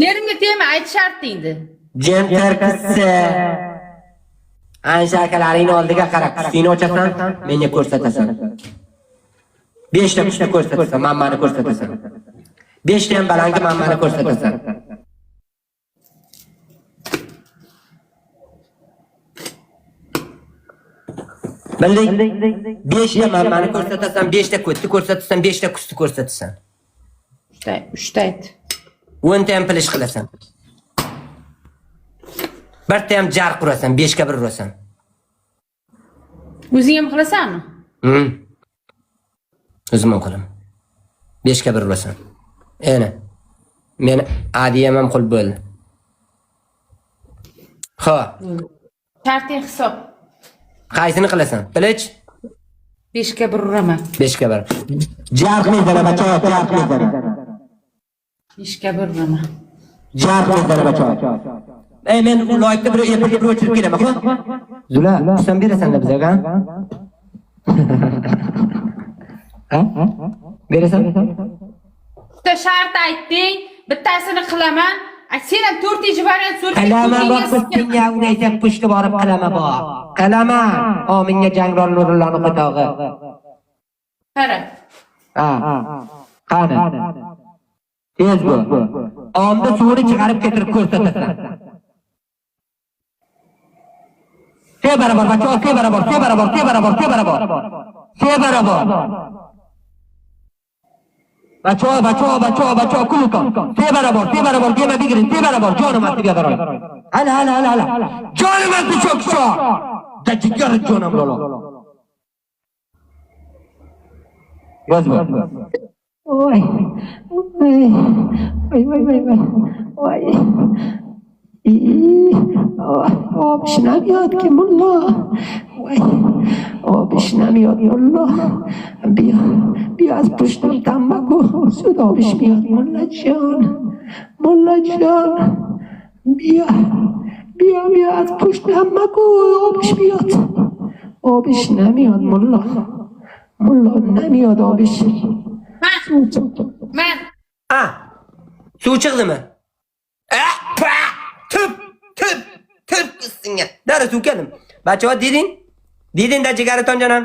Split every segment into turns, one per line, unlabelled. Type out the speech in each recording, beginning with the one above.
Yerimga tegma, ayt shartingni.
Jen tarqisi. Ancha akalaring oldiga qarab, kuchingni ochasan, menga ko'rsatasan. 5 ta kuchni ko'rsatasan, mammani ko'rsatasan. 5 ta ham balandga mammani ko'rsatasan. Bildik. 5 ta mammani ko'rsatasan, 5 ta ko'tni ko'rsatasan, 5 ta kuchni ko'rsatasan.
3 ta ayt.
10 ta ham pilish qilasan. 1 ta ham jar qurasan, 5 ga 1 urasan.
O'zing ham qilasanmi?
O'zim ham qilaman. 5 ga 1 urasan. Ana. Men adiyam ham qilib bo'ldi. Xo'p.
Sharting hisob.
Qaysini qilasan? Pilich
5 ga 1 uraman.
5 ga 1. Jar qilinglar, bacha, jar qilinglar.
5 ga 1 uraman.
Jar qilinglar, bacha. Men loyqda bir epirga bir o'chirib kelaman, xo'p? Zula, sen berasan da bizga. Ha? Berasan?
Bitta shart aytding, bittasini qilaman. Sen ham 4-chi variant so'rasang,
Qilaman, bunga unaysan pushti borib qilaman bu. Qilaman. Ominga jangrol nurullarning qatog'i.
Qara.
Qani. Tez bu. Omda suvni chiqarib ketirib ko'rsatasan. Se barabar, bacho, se barabar, se barabar, se barabar, se barabar. Se barabar. Bacho, kulukon. Se barabar, dema digirin, se barabar, jonim asti biyadaroy. Hala. Jonim asti cho'kso. Dajigar jonim lolo. Yozma.
Oy. Bishnamiyot ki mulla. Bishnamiyot mulla. Biraz puştum tammaku. Suda bishmiyot mullajon. Biraz puştum tammaku. Bishmiyot. Bishnamiyot mulla. Mulla namiyot bish.
Men.
Suv chiqdimi? Tüp kızsınga. Dara suv keldim. Bacho dedin da jigariton jonam.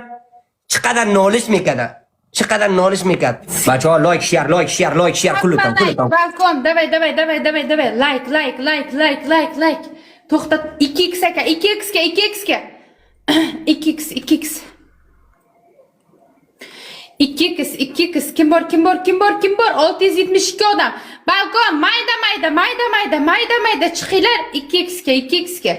Chiqadan nolish mekada. Bacho like share kullutan.
Balkon, davay. Like. To'xtat, 2x aka, 2x ga. 2x. 2x. Kim bor? 672 odam. Balkon, mayda. Chiqinglar 2x ga.